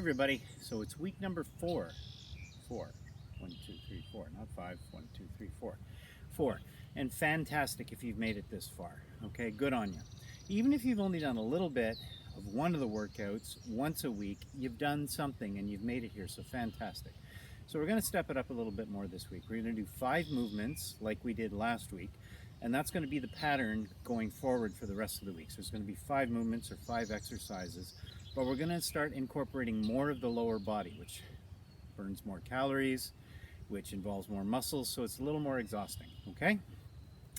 everybody. So it's week number 4. 4. 1, 2, 3, 4. Not 5. 1, 2, 3, 4. 4. And fantastic if you've made it this far. Okay, good on you. Even if you've only done a little bit of one of the workouts once a week, you've done something and you've made it here, so fantastic. So we're going to step it up a little bit more this week. We're going to do 5 movements like we did last week, and that's going to be the pattern going forward for the rest of the week. So it's going to be 5 movements or 5 exercises, but we're going to start incorporating more of the lower body, which burns more calories, which involves more muscles, so it's a little more exhausting, okay?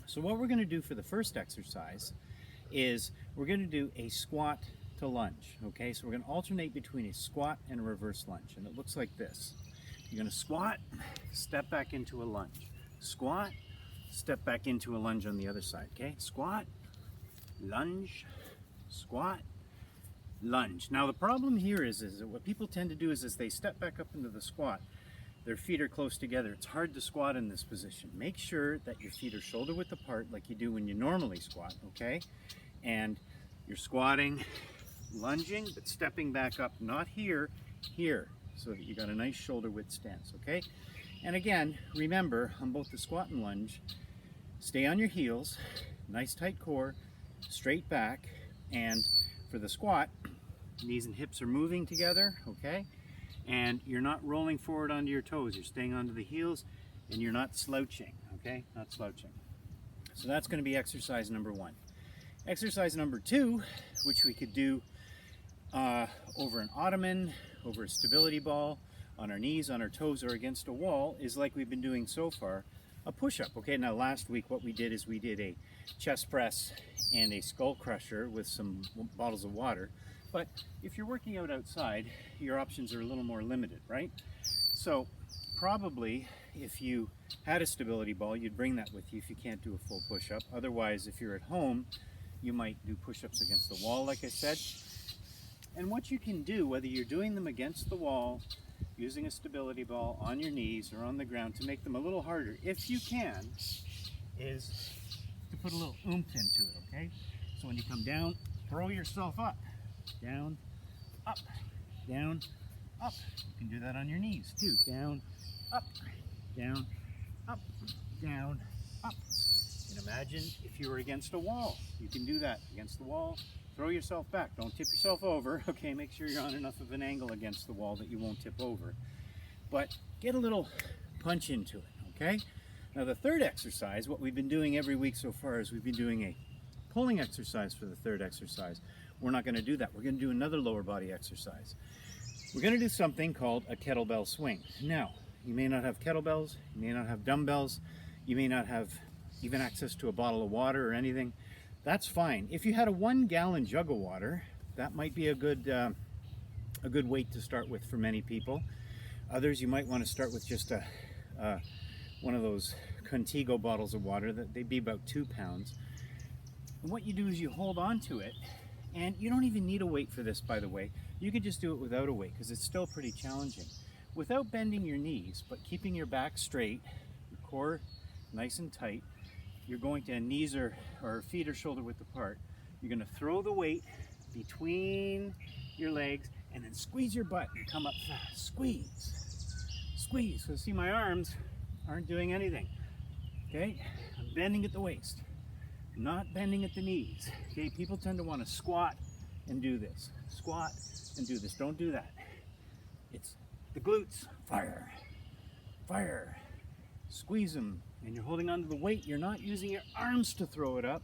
So what we're going to do for the first exercise is we're going to do a squat to lunge, okay? So we're going to alternate between a squat and a reverse lunge, and it looks like this. You're going to squat, step back into a lunge. Squat, step back into a lunge on the other side, okay? Squat, lunge, squat, lunge. Now the problem here is that what people tend to do is they step back up into the squat, their feet are close together. It's hard to squat in this position. Make sure that your feet are shoulder width apart like you do when you normally squat, okay? And you're squatting, lunging, but stepping back up, not here, here, so that you got a nice shoulder width stance, okay? And again, remember, on both the squat and lunge, stay on your heels, nice tight core, straight back, and for the squat, knees and hips are moving together, okay? And you're not rolling forward onto your toes, you're staying onto the heels, and you're not slouching, okay? Not slouching. So that's going to be exercise number 1. Exercise number 2, which we could do over an ottoman, over a stability ball, on our knees, on our toes, or against a wall, is like we've been doing so far, a push-up. Okay, now last week what we did is we did a chest press and a skull crusher with some bottles of water. But if you're working out outside, your options are a little more limited, right? So probably if you had a stability ball, you'd bring that with you if you can't do a full push-up. Otherwise, if you're at home, you might do push-ups against the wall, like I said. And what you can do, whether you're doing them against the wall, using a stability ball on your knees or on the ground to make them a little harder, if you can, is to put a little oomph into it, okay? So when you come down, throw yourself up. Down, up, down, up. You can do that on your knees too. Down, up, down, up, down, up. And imagine if you were against a wall. You can do that against the wall. Throw yourself back. Don't tip yourself over. Okay, make sure you're on enough of an angle against the wall that you won't tip over. But get a little punch into it, okay? Now the third exercise, what we've been doing every week so far is we've been doing a pulling exercise for the third exercise. We're not going to do that. We're going to do another lower body exercise. We're going to do something called a kettlebell swing. Now, you may not have kettlebells, you may not have dumbbells, you may not have even access to a bottle of water or anything. That's fine. If you had a 1-gallon jug of water, that might be a good weight to start with for many people. Others, you might want to start with just one of those Contigo bottles of water. That they'd be about 2 pounds. And what you do is you hold on to it, and you don't even need a weight for this, by the way. You could just do it without a weight because it's still pretty challenging. Without bending your knees, but keeping your back straight, your core nice and tight, you're going to, knees or feet are shoulder width apart, you're going to throw the weight between your legs and then squeeze your butt and come up fast. Squeeze, squeeze. So see, my arms aren't doing anything, okay? I'm bending at the waist, not bending at the knees, okay? People tend to want to squat and do this. Squat and do this. Don't do that. It's the glutes. Fire, fire. Squeeze them, and you're holding onto the weight. You're not using your arms to throw it up.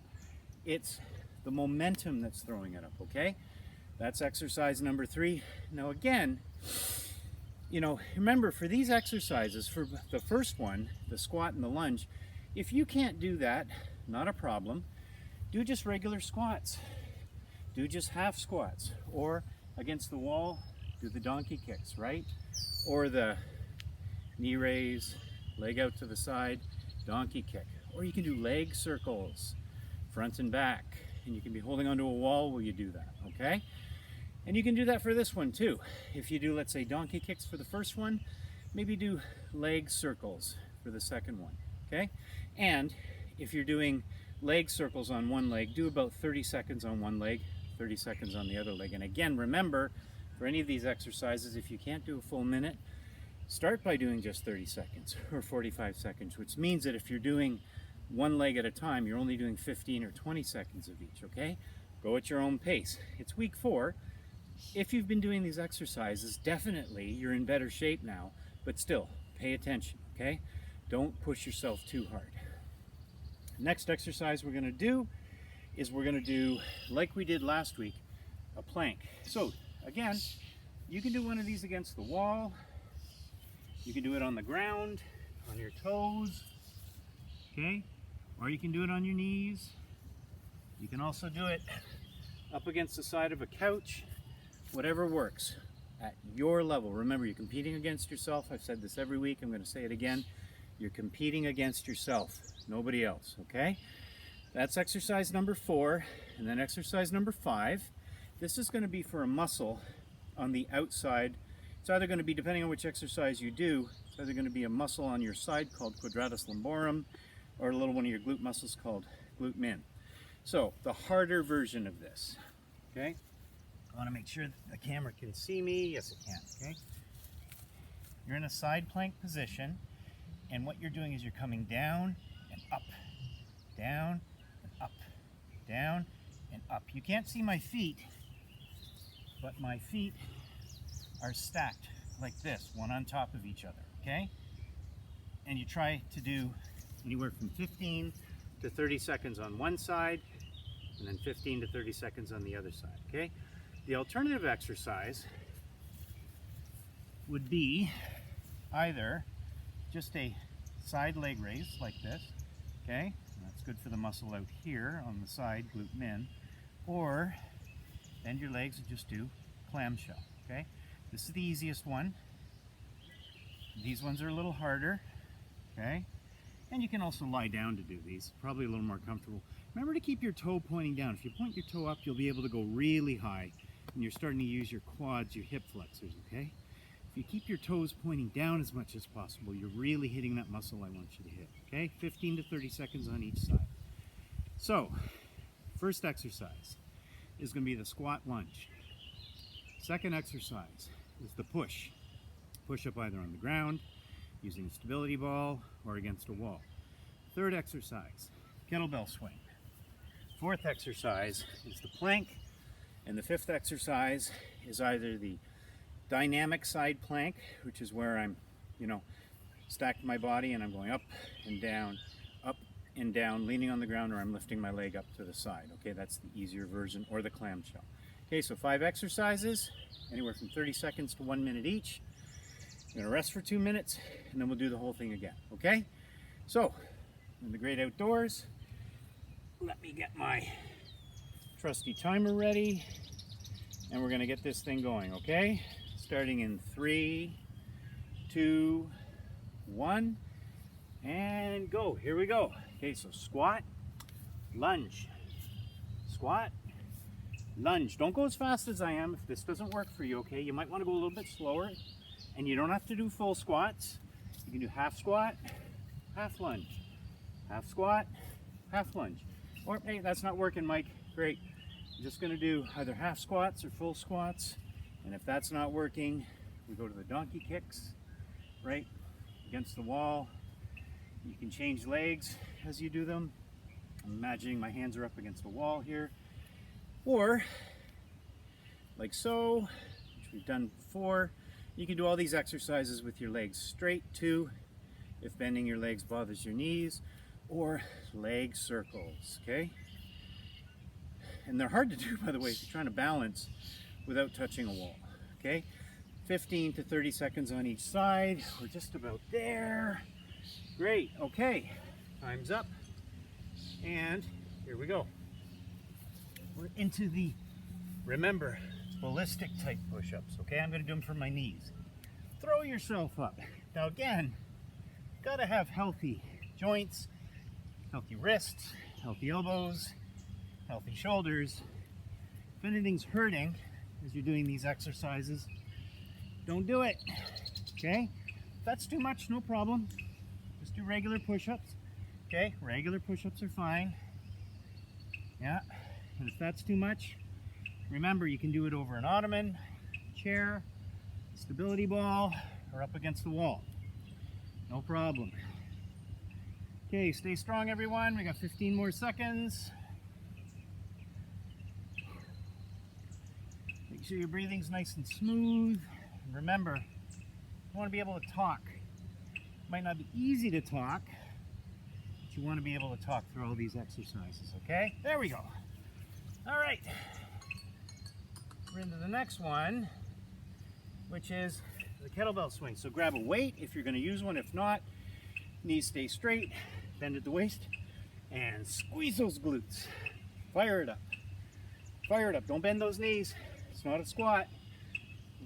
It's the momentum that's throwing it up, okay? That's exercise number 3. Now again, you know, remember for these exercises, for the first one, the squat and the lunge, if you can't do that, not a problem. Do just regular squats. Do just half squats. Or against the wall, do the donkey kicks, right? Or the knee raise, leg out to the side, donkey kick. Or you can do leg circles, front and back. And you can be holding onto a wall while you do that, okay? And you can do that for this one too. If you do, let's say, donkey kicks for the first one, maybe do leg circles for the second one, okay? And if you're doing leg circles on one leg, do about 30 seconds on one leg, 30 seconds on the other leg. And again, remember, for for any of these exercises, if you can't do a full minute, start by doing just 30 seconds or 45 seconds, which means that if you're doing one leg at a time, you're only doing 15 or 20 seconds of each, okay? Go at your own pace. It's week 4. If you've been doing these exercises, definitely you're in better shape now, but still, pay attention, okay? Don't push yourself too hard. Next exercise we're gonna do is we're gonna do, like we did last week, a plank. So again, you can do one of these against the wall. You can do it on the ground, on your toes, okay? Or you can do it on your knees. You can also do it up against the side of a couch, whatever works at your level. Remember, you're competing against yourself. I've said this every week. I'm going to say it again. You're competing against yourself, nobody else, okay? That's exercise number 4. And then exercise number 5. This is going to be for a muscle on the outside. It's either going to be, depending on which exercise you do, it's either going to be a muscle on your side called quadratus lumborum, or a little one of your glute muscles called glute min. So the harder version of this, okay? I want to make sure that the camera can see me. Yes, it can, okay? You're in a side plank position, and what you're doing is you're coming down and up, down and up, down and up. You can't see my feet, but my feet are stacked like this, one on top of each other, okay? And you try to do anywhere from 15 to 30 seconds on one side, and then 15 to 30 seconds on the other side, okay? The alternative exercise would be either just a side leg raise like this, okay? That's good for the muscle out here on the side, glute min, or bend your legs and just do clamshell, okay? This is the easiest one. These ones are a little harder, okay? And you can also lie down to do these, probably a little more comfortable. Remember to keep your toe pointing down. If you point your toe up, you'll be able to go really high, and you're starting to use your quads, your hip flexors, okay? If you keep your toes pointing down as much as possible, you're really hitting that muscle I want you to hit, okay? 15 to 30 seconds on each side. So, first exercise is going to be the squat lunge. Second exercise is the push. Push up either on the ground, using a stability ball, or against a wall. Third exercise, kettlebell swing. Fourth exercise is the plank, and the fifth exercise is either the dynamic side plank, which is where I'm, stacked my body and I'm going up and down, leaning on the ground, or I'm lifting my leg up to the side. Okay, that's the easier version, or the clamshell. Okay, so 5 exercises, anywhere from 30 seconds to 1 minute each. I'm gonna rest for 2 minutes, and then we'll do the whole thing again, okay? So, in the great outdoors, let me get my trusty timer ready, and we're gonna get this thing going, okay? Starting in 3, 2, 1, and go. Here we go. Okay, so squat, lunge, squat, lunge. Don't go as fast as I am if this doesn't work for you, okay? You might want to go a little bit slower, and you don't have to do full squats. You can do half squat, half lunge, half squat, half lunge. Or, hey, that's not working, Mike. Great. I'm just going to do either half squats or full squats, and if that's not working, we go to the donkey kicks, right, against the wall. You can change legs as you do them. I'm imagining my hands are up against the wall here. Or, like so, which we've done before, you can do all these exercises with your legs straight too, if bending your legs bothers your knees, or leg circles, okay? And they're hard to do, by the way, if you're trying to balance without touching a wall, okay? 15 to 30 seconds on each side. We're just about there. Great, okay, time's up, and here we go. We're into the, remember, ballistic type push-ups, okay? I'm gonna do them for my knees. Throw yourself up. Now again, gotta have healthy joints, healthy wrists, healthy elbows, healthy shoulders. If anything's hurting as you're doing these exercises, don't do it, okay? If that's too much, no problem. Just do regular push-ups, okay? Regular push-ups are fine. Yeah, and if that's too much, remember you can do it over an ottoman, chair, stability ball, or up against the wall. No problem. Okay, stay strong everyone. We got 15 more seconds. Make sure your breathing's nice and smooth. And remember, you want to be able to talk. It might not be easy to talk, but you want to be able to talk through all these exercises, okay? There we go. All right. We're into the next one, which is the kettlebell swing. So grab a weight if you're going to use one. If not, knees stay straight, bend at the waist, and squeeze those glutes. Fire it up. Fire it up. Don't bend those knees. It's not a squat.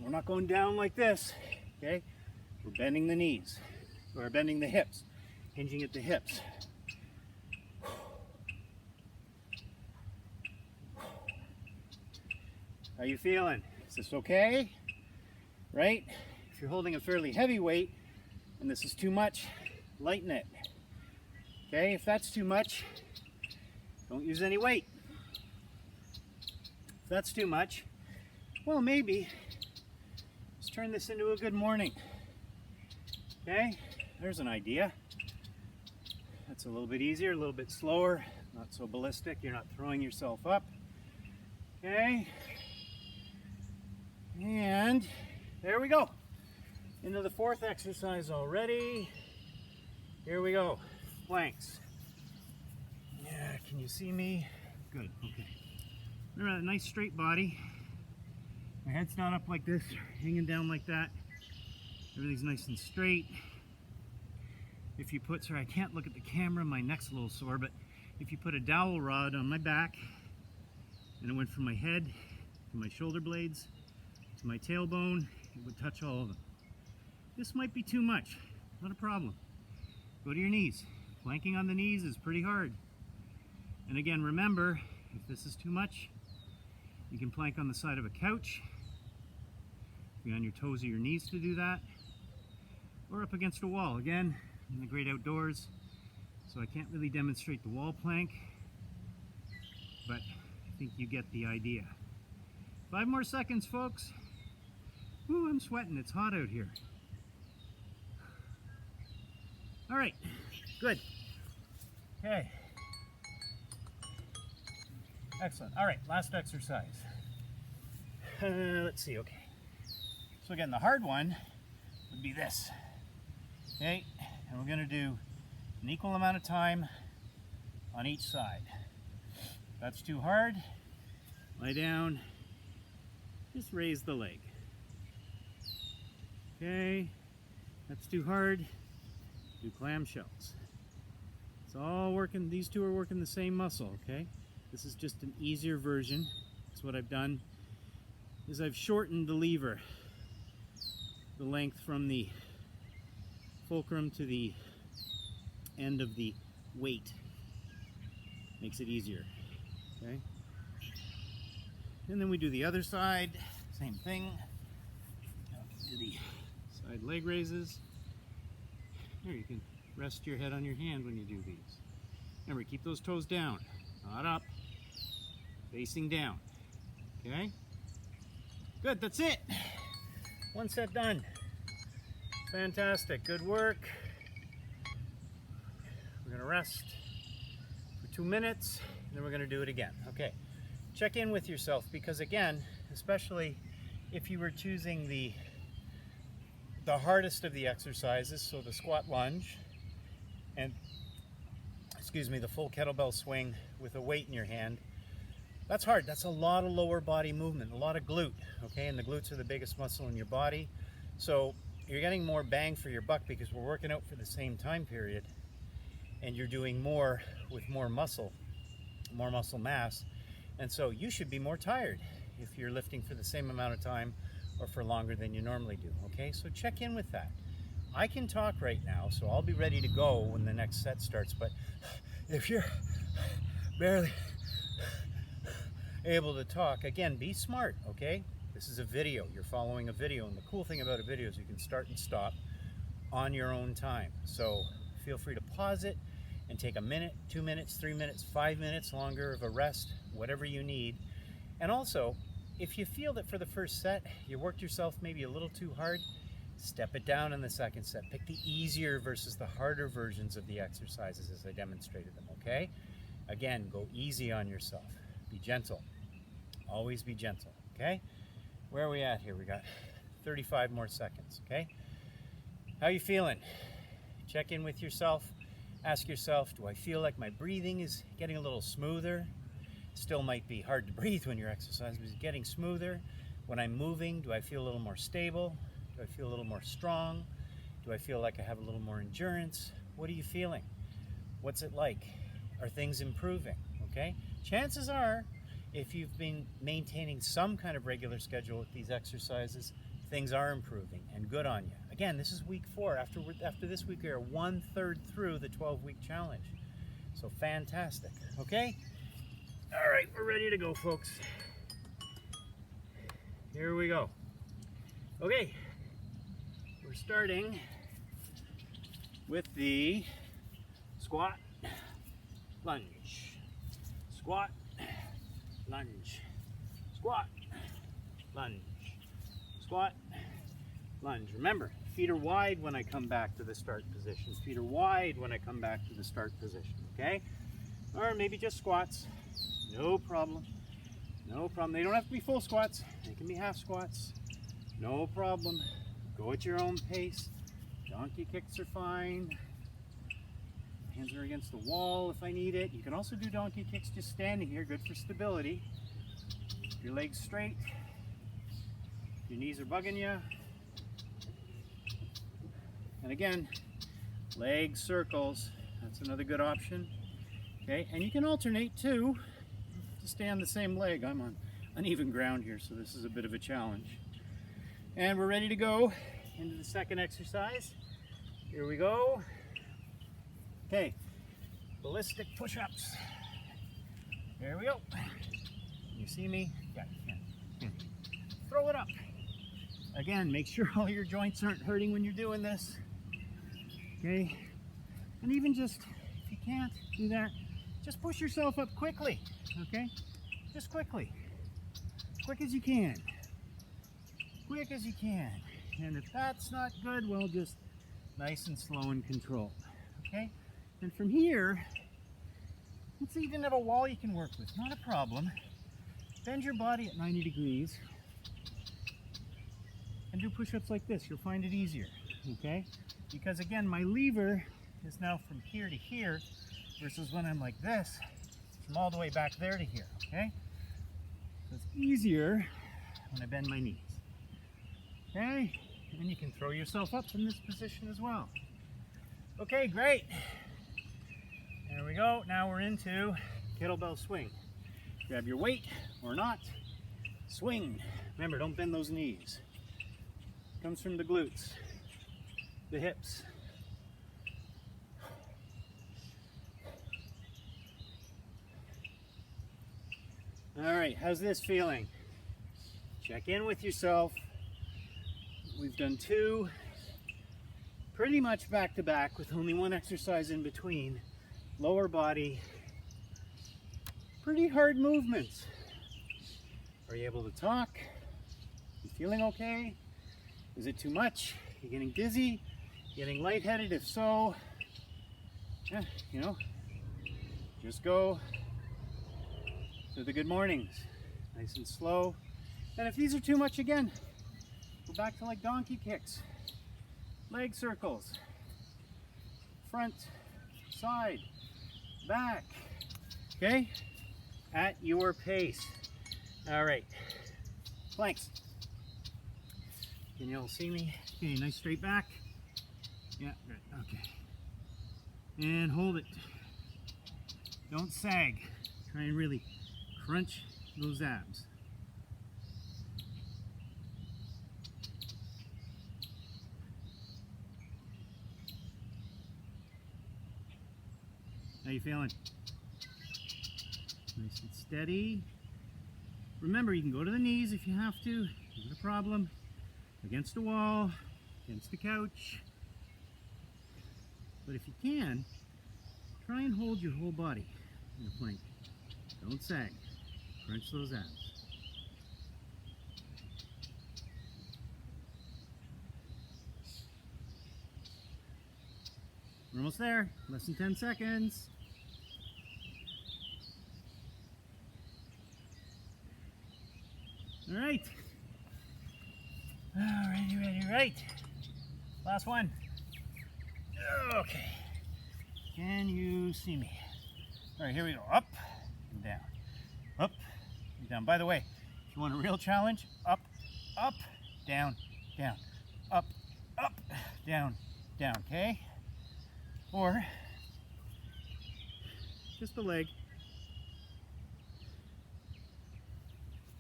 We're not going down like this, okay? We're bending the knees. We're bending the hips, hinging at the hips. How you feeling? Is this okay? Right? If you're holding a fairly heavy weight and this is too much, lighten it. Okay, if that's too much, don't use any weight. If that's too much, well, maybe let's turn this into a good morning. Okay, there's an idea. That's a little bit easier, a little bit slower, not so ballistic. You're not throwing yourself up. Okay, and there we go. Into the fourth exercise already. Here we go. Planks. Yeah, can you see me? Good, okay. Remember that nice straight body. My head's not up like this, hanging down like that. Everything's nice and straight. If you put, sorry, I can't look at the camera, my neck's a little sore, but if you put a dowel rod on my back, and it went from my head to my shoulder blades to my tailbone, it would touch all of them. This might be too much, not a problem. Go to your knees. Planking on the knees is pretty hard. And again, remember, if this is too much, you can plank on the side of a couch, be on your toes or your knees to do that, or up against a wall. Again, in the great outdoors, so I can't really demonstrate the wall plank, but I think you get the idea. 5 more seconds, folks. Ooh, I'm sweating, it's hot out here. All right, good. Okay. Excellent. All right, last exercise. Let's see, okay. So again, the hard one would be this. Okay, and we're gonna do an equal amount of time on each side. If that's too hard, lie down, just raise the leg. Okay, that's too hard, do clamshells. It's all working, these two are working the same muscle, okay? This is just an easier version. So what I've done is I've shortened the lever, the length from the fulcrum to the end of the weight. Makes it easier, okay? And then we do the other side, same thing. Do the side leg raises. Here, you can rest your head on your hand when you do these. Remember, keep those toes down, not up, facing down, okay? Good, that's it. One set done. Fantastic, good work. We're gonna rest for 2 minutes, and then we're gonna do it again. Okay, check in with yourself, because again, especially if you were choosing the hardest of the exercises, so the squat lunge, and excuse me, the full kettlebell swing with a weight in your hand, that's hard. That's a lot of lower body movement, a lot of glute, okay? And the glutes are the biggest muscle in your body. So you're getting more bang for your buck because we're working out for the same time period, and you're doing more with more muscle mass. And so you should be more tired if you're lifting for the same amount of time or for longer than you normally do, okay? So check in with that. I can talk right now, so I'll be ready to go when the next set starts, but if you're barely able to talk, again, be smart, okay? This is a video, you're following a video, and the cool thing about a video is you can start and stop on your own time. So feel free to pause it and take a minute, 2 minutes, 3 minutes, 5 minutes longer of a rest, whatever you need. And also, if you feel that for the first set, you worked yourself maybe a little too hard, step it down in the second set. Pick the easier versus the harder versions of the exercises as I demonstrated them, okay? Again, go easy on yourself. Be gentle. Always be gentle, okay? Where are we at here? We got 35 more seconds, okay? How you feeling? Check in with yourself. Ask yourself, do I feel like my breathing is getting a little smoother? Still might be hard to breathe when you're exercising, but it's getting smoother. When I'm moving, do I feel a little more stable? Do I feel a little more strong? Do I feel like I have a little more endurance? What are you feeling? What's it like? Are things improving? Okay? Chances are, if you've been maintaining some kind of regular schedule with these exercises, things are improving, and good on you. Again, this is week 4. After this week, we are 1/3 through the 12-week challenge. So fantastic, okay? All right, we're ready to go, folks. Here we go. Okay, we're starting with the squat, lunge, squat, lunge, squat, lunge, squat, lunge. Remember, feet are wide when I come back to the start position. Feet are wide when I come back to the start position, okay? Or maybe just squats. No problem. No problem. They don't have to be full squats. They can be half squats. No problem. Go at your own pace. Donkey kicks are fine. Hands are against the wall if I need it. You can also do donkey kicks just standing here. Good for stability. Keep your legs straight. Your knees are bugging you. And again, leg circles. That's another good option. Okay, and you can alternate too to stay on the same leg. I'm on uneven ground here, so this is a bit of a challenge. And we're ready to go into the second exercise. Here we go. Okay, ballistic push-ups. Here we go. You see me? Yeah, you can. Throw it up. Again, make sure all your joints aren't hurting when you're doing this. Okay, and even just, if you can't do that, just push yourself up quickly, okay? Just quickly. Quick as you can. Quick as you can. And if that's not good, well, just nice and slow and controlled, okay? And from here, let's even have a wall you can work with, not a problem. Bend your body at 90 degrees and do push-ups like this. You'll find it easier, okay? Because again, my lever is now from here to here versus when I'm like this, from all the way back there to here, okay? So it's easier when I bend my knees, okay? And you can throw yourself up from this position as well. Okay, great. There we go. Now we're into kettlebell swing. Grab your weight or not, swing. Remember, don't bend those knees. Comes from the glutes, the hips. All right, how's this feeling? Check in with yourself. We've done 2 pretty much back to back with only 1 exercise in between. Lower body, pretty hard movements. Are you able to talk? You feeling okay? Is it too much? You getting dizzy? Getting lightheaded? If so, yeah, you know, just go through the good mornings, nice and slow. And if these are too much, again, go back to like donkey kicks, leg circles, front, side, back, okay? At your pace. All right, planks. Can you all see me? Okay, nice straight back. Yeah, good, okay. And hold it. Don't sag. Try and really crunch those abs. How you feeling? Nice and steady. Remember, you can go to the knees if you have to. Not a problem. Against the wall, against the couch. But if you can, try and hold your whole body in a plank. Don't sag. Crunch those abs. We're almost there. Less than 10 seconds. All right. Right. Last one. Okay. Can you see me? All right, here we go. Up and down. Up and down. By the way, if you want a real challenge, up, down, down. Up, down, down, okay? Or just the leg.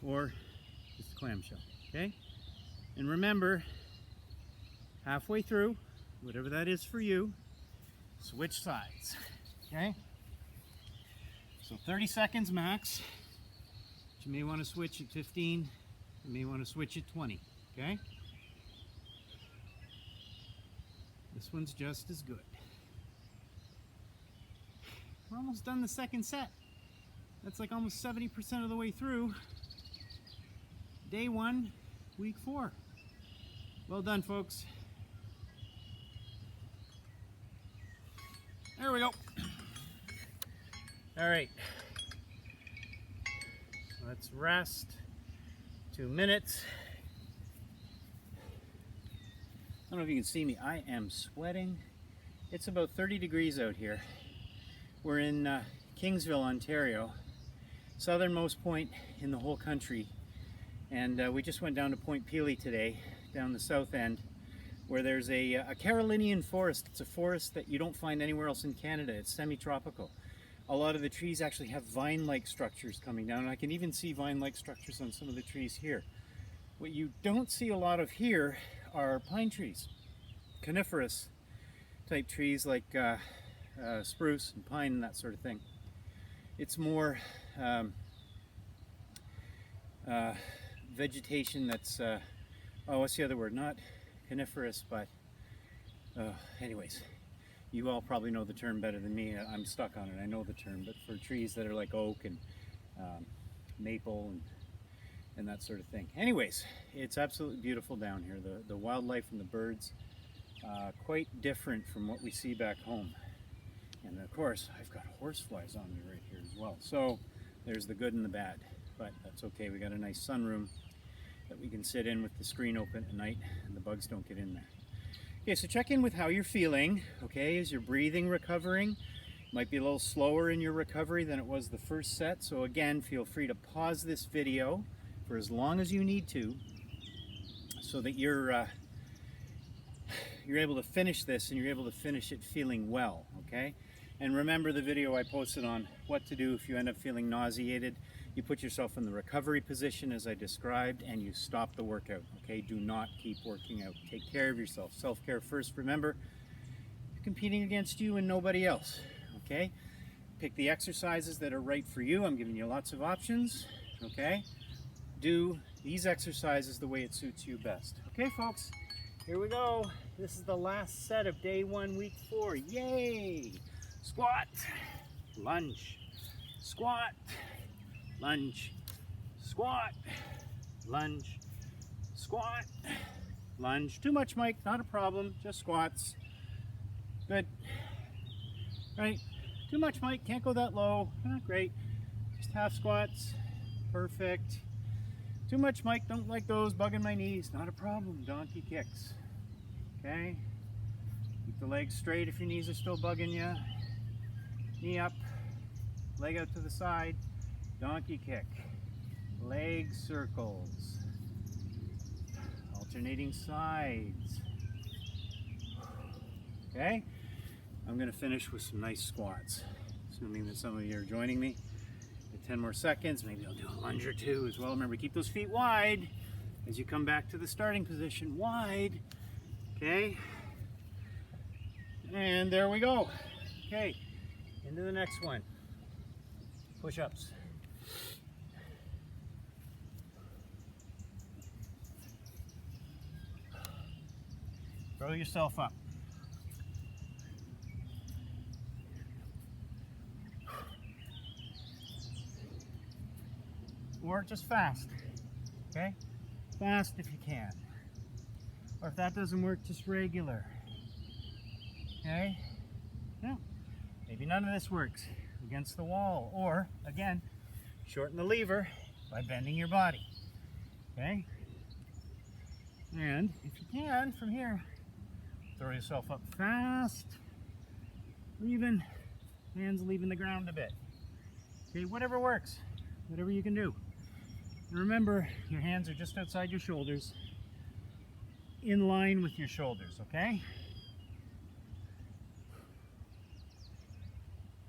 Or just the clamshell, okay? And remember, halfway through, whatever that is for you, switch sides, okay? So 30 seconds max. But you may want to switch at 15. You may want to switch at 20, okay? This one's just as good. We're almost done the second set. That's like almost 70% of the way through. Day 1, week 4. Well done, folks. There we go. All right. Let's rest. 2 minutes. I don't know if you can see me. I am sweating. It's about 30 degrees out here. We're in Kingsville, Ontario, southernmost point in the whole country. And we just went down to Point Pelee today, down the south end, where there's a Carolinian forest. It's a forest that you don't find anywhere else in Canada. It's semi-tropical. A lot of the trees actually have vine-like structures coming down, and I can even see vine-like structures on some of the trees here. What you don't see a lot of here are pine trees, coniferous type trees like spruce and pine and that sort of thing. It's more vegetation that's, oh, what's the other word? Not coniferous, but anyways, you all probably know the term better than me. I'm stuck on it. I know the term, but for trees that are like oak and maple and that sort of thing. Anyways, it's absolutely beautiful down here. The wildlife and the birds, quite different from what we see back home. And of course, I've got horseflies on me right here as well. So there's the good and the bad, but that's okay. We got a nice sunroom that we can sit in with the screen open at night and the bugs don't get in there. Okay, so check in with how you're feeling. Okay, is your breathing recovering? Might be a little slower in your recovery than it was the first set. So again, feel free to pause this video for as long as you need to so that you're able to finish this and you're able to finish it feeling well, okay? And remember the video I posted on what to do if you end up feeling nauseated. You put yourself in the recovery position as I described and you stop the workout, okay? Do not keep working out. Take care of yourself. Self-care first. Remember, you're competing against you and nobody else, okay? Pick the exercises that are right for you. I'm giving you lots of options, okay? Do these exercises the way it suits you best. Okay, folks, here we go. This is the last set of day 1, week 4. Yay! Squat, lunge, squat, lunge, squat, lunge, squat, lunge. Too much, Mike, not a problem, just squats. Good. Right, too much, Mike, can't go that low. Great, just half squats, perfect. Too much, Mike, don't like those, bugging my knees. Not a problem, donkey kicks. Okay, keep the legs straight if your knees are still bugging you. Knee up, leg out to the side, donkey kick, leg circles, alternating sides. Okay, I'm going to finish with some nice squats, assuming that some of you are joining me. 10 more seconds, maybe I'll do a lunge or two as well. Remember, keep those feet wide as you come back to the starting position, wide. Okay, and there we go. Okay, into the next one. Push-ups. Throw yourself up. Or just fast, okay? Fast if you can. Or if that doesn't work, just regular, okay? Now, maybe none of this works against the wall, or again, shorten the lever by bending your body. Okay? And if you can, from here, throw yourself up fast, hands leaving the ground a bit. Okay, whatever works, whatever you can do. And remember, your hands are just outside your shoulders, in line with your shoulders, okay?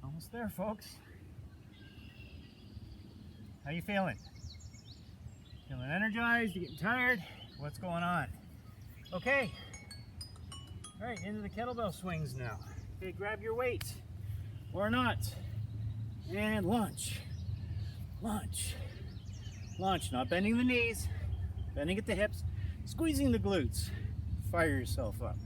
Almost there, folks. How you feeling? Feeling energized? You getting tired? What's going on? Okay. All right, into the kettlebell swings now. Okay, grab your weight or not, and launch, launch, launch. Not bending the knees, bending at the hips, squeezing the glutes. Fire yourself up.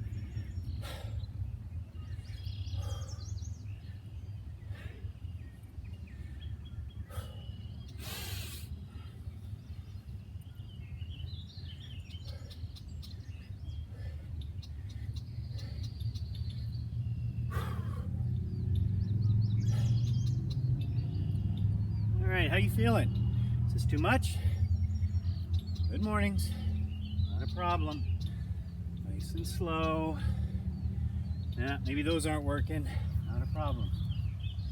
All right, how you feeling? Is this too much? Good mornings. Not a problem. Nice and slow. Yeah, maybe those aren't working. Not a problem.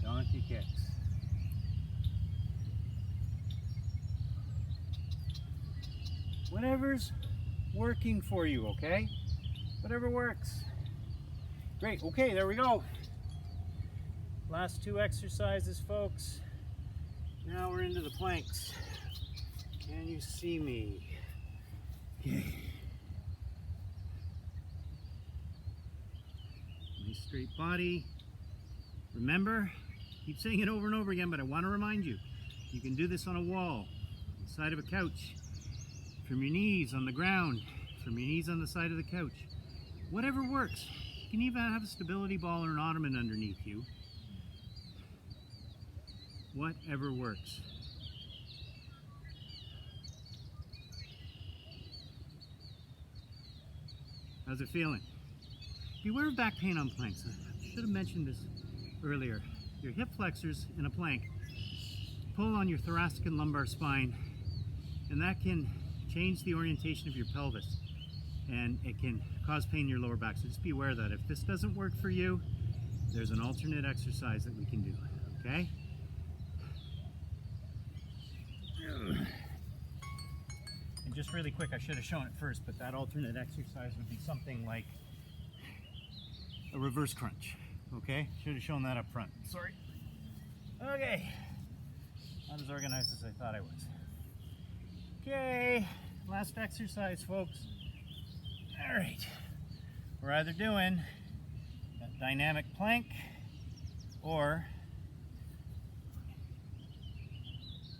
Donkey kicks. Whatever's working for you, okay? Whatever works. Great, okay, there we go. Last two exercises, folks. Now we're into the planks. Can you see me? Okay. Nice straight body. Remember, keep saying it over and over again, but I want to remind you, you can do this on a wall, on the side of a couch, from your knees on the ground, from your knees on the side of the couch. Whatever works. You can even have a stability ball or an ottoman underneath you. Whatever works. How's it feeling? Beware of back pain on planks. I should have mentioned this earlier. Your hip flexors in a plank pull on your thoracic and lumbar spine, and that can change the orientation of your pelvis, and it can cause pain in your lower back. So just be aware of that. If this doesn't work for you, there's an alternate exercise that we can do, okay? And just really quick, I should have shown it first, but that alternate exercise would be something like a reverse crunch, okay? Should have shown that up front. Sorry. Okay. Not as organized as I thought I was. Okay, last exercise, folks. All right. We're either doing a dynamic plank or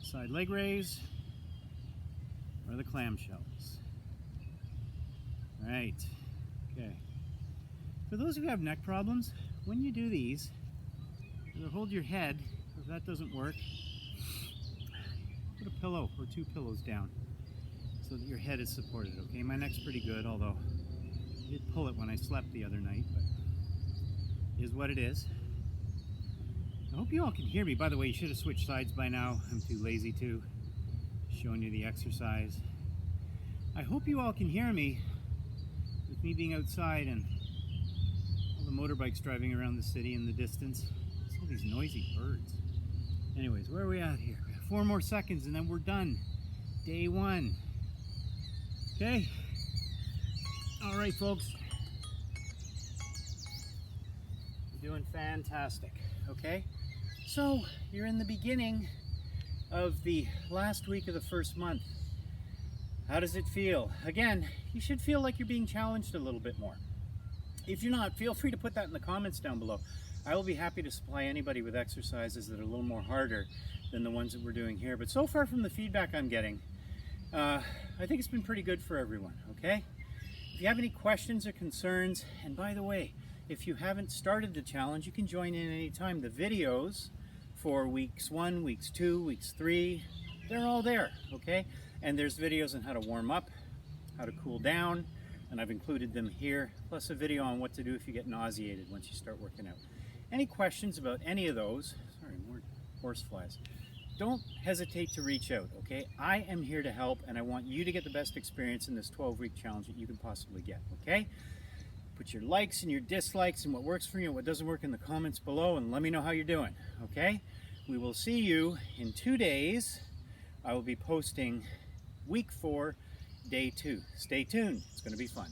side leg raise, or the clamshells. All right, okay. For those who have neck problems, when you do these, either hold your head, if that doesn't work, put a pillow or two pillows down so that your head is supported, okay? My neck's pretty good, although I did pull it when I slept the other night, but it is what it is. I hope you all can hear me. By the way, you should have switched sides by now. I'm too lazy to. Showing you the exercise. I hope you all can hear me with me being outside and all the motorbikes driving around the city in the distance. There's all these noisy birds. Anyways, where are we at here? We have 4 more seconds and then we're done. Day 1. Okay. All right, folks. You're doing fantastic. Okay. So you're in the beginning of the last week of the first month. How does it feel? Again, you should feel like you're being challenged a little bit more. If you're not, feel free to put that in the comments down below. I will be happy to supply anybody with exercises that are a little more harder than the ones that we're doing here. But so far from the feedback I'm getting, I think it's been pretty good for everyone, okay? If you have any questions or concerns, and by the way, if you haven't started the challenge, you can join in anytime. The videos for weeks 1, weeks 2, weeks 3, they're all there, okay? And there's videos on how to warm up, how to cool down, and I've included them here, plus a video on what to do if you get nauseated once you start working out. Any questions about any of those, sorry, more horse flies, don't hesitate to reach out, okay? I am here to help, and I want you to get the best experience in this 12-week challenge that you can possibly get, okay? Put your likes and your dislikes and what works for you and what doesn't work in the comments below, and let me know how you're doing, okay? We will see you in 2 days. I will be posting week 4, day 2. Stay tuned. It's going to be fun.